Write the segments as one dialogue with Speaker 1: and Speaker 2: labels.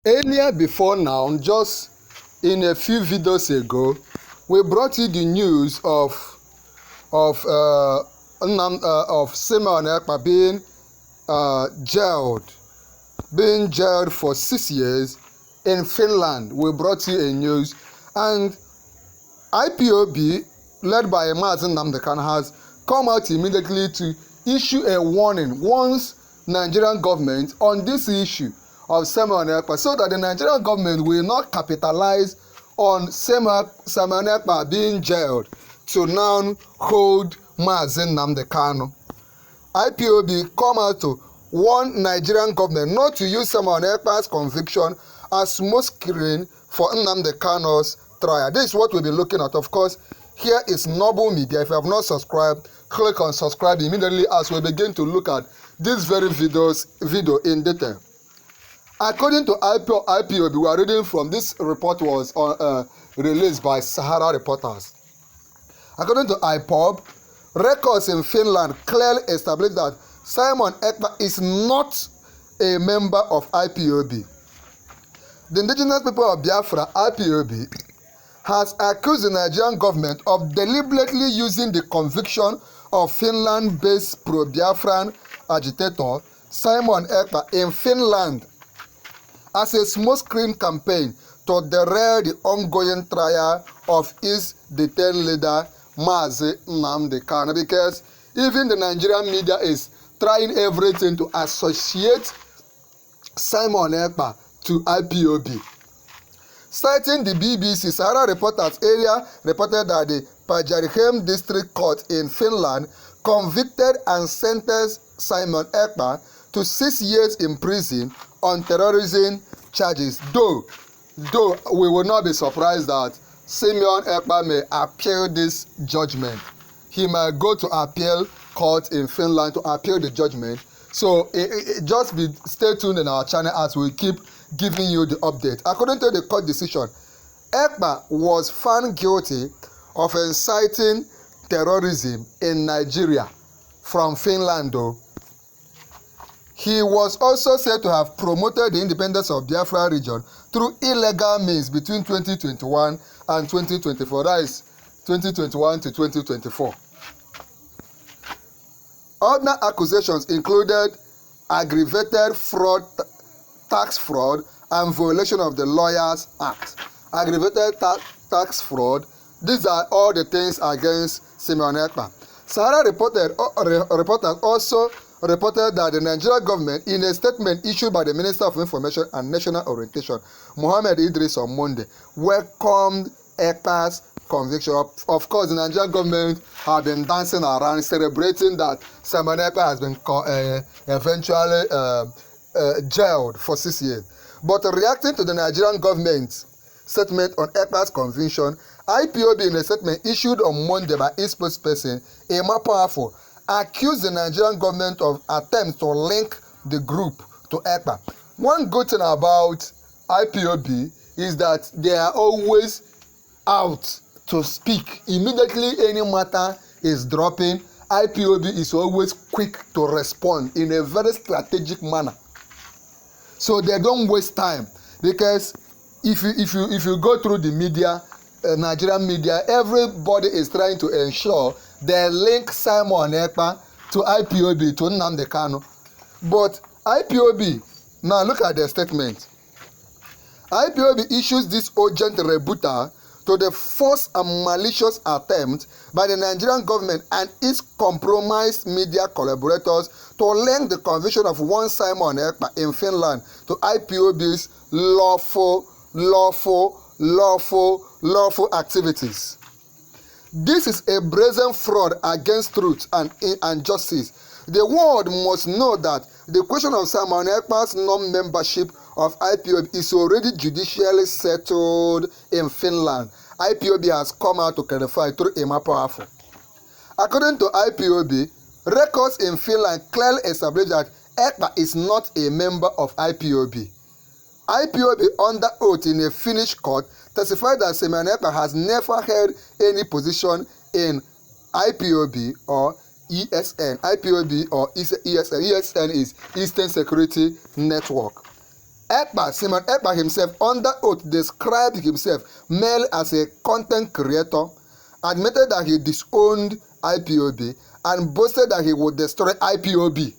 Speaker 1: Earlier before now, just in a few videos ago, we brought you the news of Simon Ekpa being jailed for 6 years in Finland. We brought you a news, and IPOB, led by Nnamdi Kanu, has come out immediately to issue a warning once Nigerian government on this issue of Simon Ekpa, so that the Nigerian government will not capitalize on Simon Ekpa being jailed to now hold Nnamdi Kanu. IPOB come out to warn Nigerian government not to use Simon Ekpa's conviction as smoke screen for Nnamdi Kanu's trial. This is what we'll be looking at. Of course, here is Noble Media. If you have not subscribed, click on subscribe immediately as we begin to look at this very video in detail. According to IPOB, we are reading from this report was released by Sahara Reporters. According to IPOB, records in Finland clearly establish that Simon Ekpa is not a member of IPOB. The indigenous people of Biafra, IPOB, has accused the Nigerian government of deliberately using the conviction of Finland-based pro-Biafran agitator Simon Ekpa in Finland as a smokescreen campaign to derail the ongoing trial of its detained leader Nnamdi Kanu, because even the Nigerian media is trying everything to associate Simon Ekpa to IPOB. Citing the BBC, Sahara Reporters area reported that the Pajarihem District Court in Finland convicted and sentenced Simon Ekpa to 6 years in prison on terrorism charges. Though we will not be surprised that Simon Ekpa may appeal this judgment. He might go to appeal court in Finland to appeal the judgment. So just stay tuned in our channel as we keep giving you the update. According to the court decision, Ekpa was found guilty of inciting terrorism in Nigeria from Finland, though. He was also said to have promoted the independence of Biafra region through illegal means between 2021 and 2024. That is 2021 to 2024. Other accusations included aggravated fraud, tax fraud, and violation of the Lawyers Act. Aggravated tax fraud. These are all the things against Simon Ekpa. Sahara reporters also reported that the Nigerian government, in a statement issued by the Minister of Information and National Orientation, Mohammed Idris, on Monday, welcomed Ekpa's conviction. Of course, the Nigerian government have been dancing around, celebrating that Simon Ekpa has been eventually jailed for 6 years. But reacting to the Nigerian government's statement on Ekpa's conviction, IPOB, in a statement issued on Monday by its spokesperson, Emma Powerful, accused the Nigerian government of attempts to link the group to Ekpa. One good thing about IPOB is that they are always out to speak. Immediately any matter is dropping, IPOB is always quick to respond in a very strategic manner. So they don't waste time, because if you go through the media, Nigerian media, everybody is trying to ensure they link Simon Ekpa to IPOB, to Nnamdi Kanu. But IPOB, now look at their statement. IPOB issues this urgent rebuttal to the false and malicious attempt by the Nigerian government and its compromised media collaborators to link the conviction of one Simon Ekpa in Finland to IPOB's lawful activities. This is a brazen fraud against truth and justice. The world must know that the question of Simon Ekpa's non-membership of IPOB is already judicially settled in Finland. IPOB has come out to clarify through Emma Powerful. According to IPOB, records in Finland clearly establish that Ekpa is not a member of IPOB. IPOB, under oath in a Finnish court, testified that Simon Ekpa has never held any position in IPOB or ESN. IPOB or ESN. ESN is Eastern Security Network. Simon Ekpa himself, under oath, described himself merely as a content creator, admitted that he disowned IPOB, and boasted that he would destroy IPOB.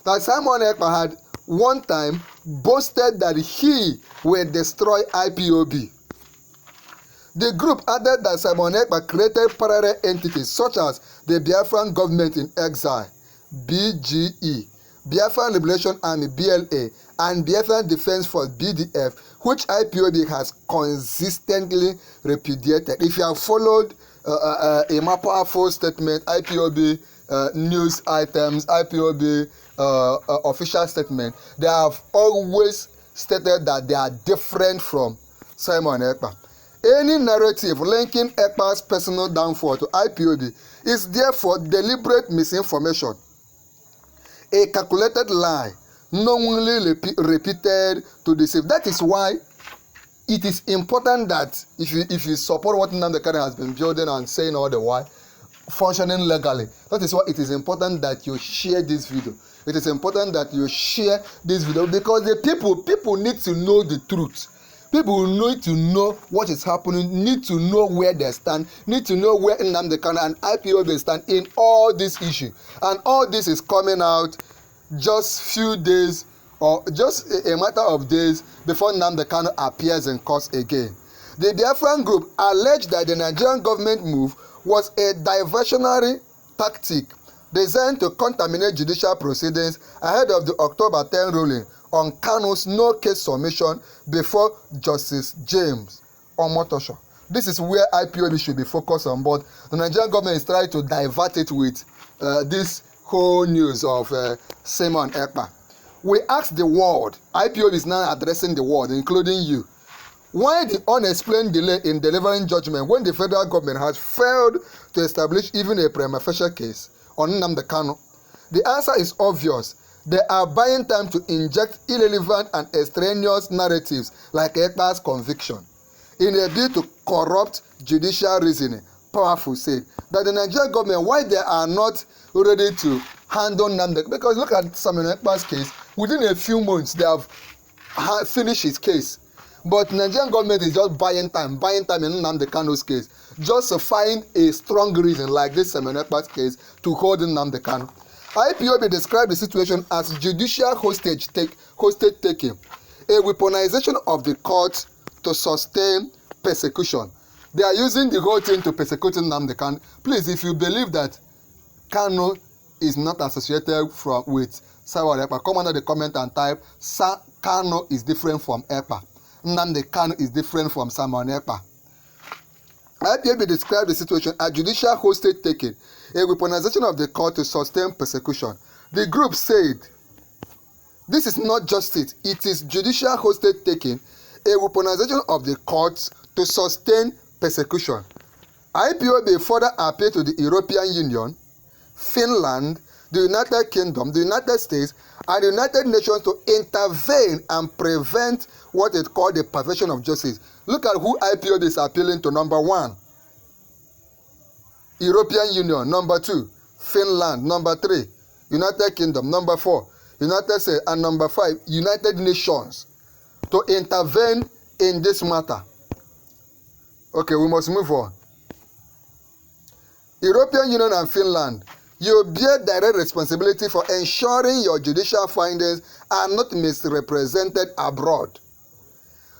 Speaker 1: Now, Simon Ekpa had one time boasted that he will destroy IPOB. The group added that Simon Ekpa created parallel entities such as the Biafran Government in Exile, BGE, Biafran Liberation Army, BLA, and Biafran Defense Force, BDF, which IPOB has consistently repudiated. If you have followed a more powerful statement, IPOB news items, IPOB official statement, they have always stated that they are different from Simon Ekpa. Any narrative linking Ekpa's personal downfall to IPOB is therefore deliberate misinformation, a calculated lie, knowingly repeated to deceive. That is why it is important that if you support what Nnamdi Kanu has been building and saying all the while, functioning legally, that is why it is important that you share this video. It is important that you share this video because the people need to know the truth. People need to know what is happening, need to know where they stand, need to know where Nnamdi Kanu and IPOB stand in all this issue. And all this is coming out just few days or just a matter of days before Nnamdi Kanu appears in court again. The Biafran group alleged that the Nigerian government move was a diversionary tactic designed to contaminate judicial proceedings ahead of the October 10 ruling on Kanu's no-case submission before Justice James Omotosho. This is where IPOB should be focused on, but the Nigerian government is trying to divert it with this whole news of Simon Ekpa. We asked the world, IPOB is now addressing the world, including you, why the unexplained delay in delivering judgment when the federal government has failed to establish even a prima facie case on Nnamdi Kanu? The answer is obvious. They are buying time to inject irrelevant and extraneous narratives like Ekpa's conviction in a bid to corrupt judicial reasoning. Powerful said that the Nigerian government, why they are not ready to handle Nnamdi, because look at Simon Ekpa's case, within a few months they have finished his case. But the Nigerian government is just buying time in Nnamdi Kanu's case, just to find a strong reason like this Simon Ekpa's case to hold Nnamdi Kanu. IPOB described the situation as judicial hostage taking, a weaponization of the court to sustain persecution. They are using the whole thing to persecute Nnamdi Kanu. Please, if you believe that Kanu is not associated with Simon Ekpa, come under the comment and type Kanu is different from Ekpa. Nnamdi Kanu is different from Simon Ekpa. IPOB described the situation as judicial hostage taking, a weaponization of the court to sustain persecution. The group said, this is not justice, it is judicial hostage taking, a weaponization of the courts to sustain persecution. IPOB further appealed to the European Union, Finland, the United Kingdom, the United States, and the United Nations to intervene and prevent what is called the perversion of justice. Look at who IPOB is appealing to. Number 1, European Union. Number 2, Finland. Number 3, United Kingdom. Number 4, United States. And number 5, United Nations to intervene in this matter. Okay, we must move on. European Union and Finland, you bear direct responsibility for ensuring your judicial findings are not misrepresented abroad.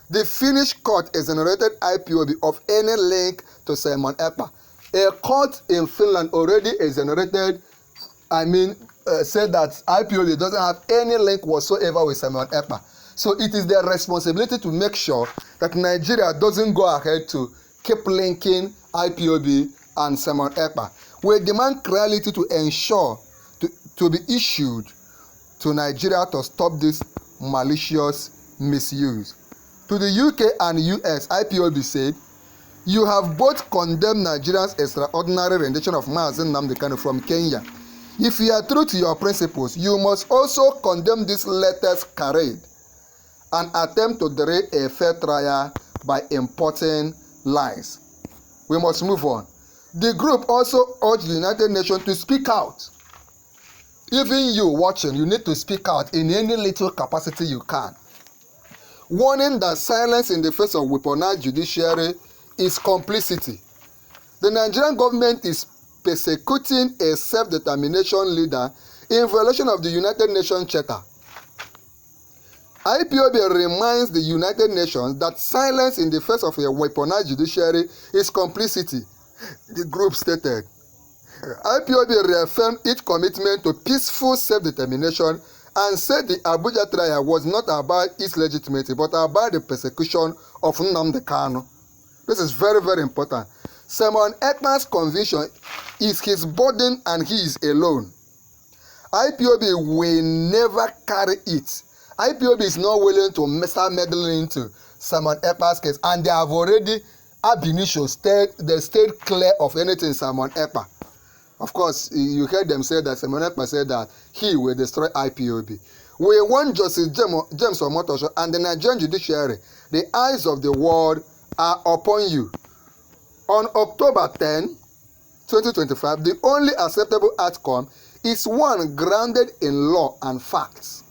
Speaker 1: The Finnish court exonerated IPOB of any link to Simon Ekpa. A court in Finland already exonerated, said that IPOB doesn't have any link whatsoever with Simon Ekpa. So it is their responsibility to make sure that Nigeria doesn't go ahead to keep linking IPOB and Simon Ekpa. We demand clarity to ensure to be issued to Nigeria to stop this malicious misuse. To the UK and US, IPOB said, you have both condemned Nigeria's extraordinary rendition of Mazi Nnamdi Kanu from Kenya. If you are true to your principles, you must also condemn this latest charade and attempt to derail a fair trial by importing lies. We must move on. The group also urged the United Nations to speak out. Even you watching, you need to speak out in any little capacity you can. warning that silence in the face of weaponized judiciary is complicity. The Nigerian government is persecuting a self-determination leader in violation of the United Nations Charter. IPOB reminds the United Nations that silence in the face of a weaponized judiciary is complicity, the group stated. IPOB reaffirmed its commitment to peaceful self-determination and said the Abuja trial was not about its legitimacy but about the persecution of Nnamdi Kanu. This is very, very important. Simon Ekpa's conviction is his burden and he is alone. IPOB will never carry it. IPOB is not willing to start meddling into Simon Ekpa's case, and they have already ab initio stayed clear of anything Simon Ekpa. Of course, you heard them say that Simon Ekpa said that he will destroy IPOB. We want Justice James OMOTOSHO and the Nigerian judiciary. The eyes of the world are upon you. On October 10, 2025, the only acceptable outcome is one grounded in law and facts.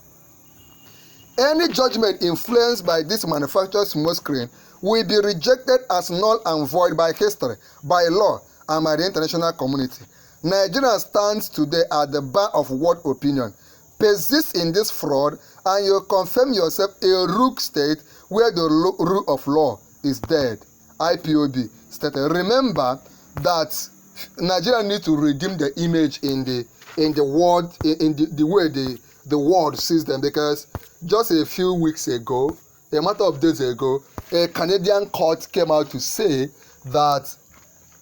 Speaker 1: Any judgment influenced by this manufactured smokescreen will be rejected as null and void by history, by law, and by the international community. Nigeria stands today at the bar of world opinion. Persist in this fraud and you confirm yourself a rogue state where the rule of law is dead. IPOB stated. Remember that Nigeria needs to redeem the image in the world, in the way the world sees them, because just a few weeks ago, a matter of days ago, a Canadian court came out to say that,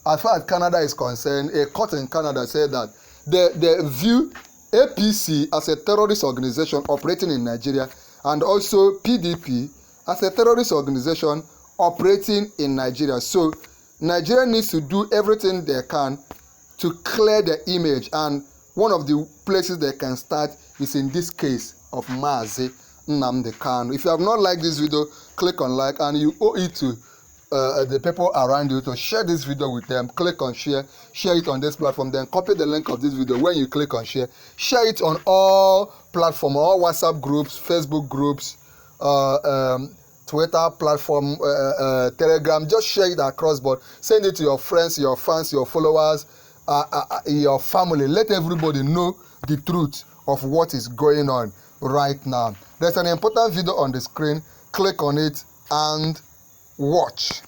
Speaker 1: as far as Canada is concerned, a court in Canada said that they view APC as a terrorist organization operating in Nigeria, and also PDP as a terrorist organization operating in Nigeria. So Nigeria needs to do everything they can to clear the image, and one of the places they can start is in this case of Mazi Nnamdi Kanu. If you have not liked this video, click on like, and you owe it to the people around you to share this video with them. Click on share it on this platform, then copy the link of this video. When you click on share it on all platforms, all WhatsApp groups, Facebook groups, Twitter platform, Telegram. Just share it across board. Send it to your friends, your fans, your followers, your family. Let everybody know the truth of what is going on right now. There's an important video on the screen. Click on it and watch.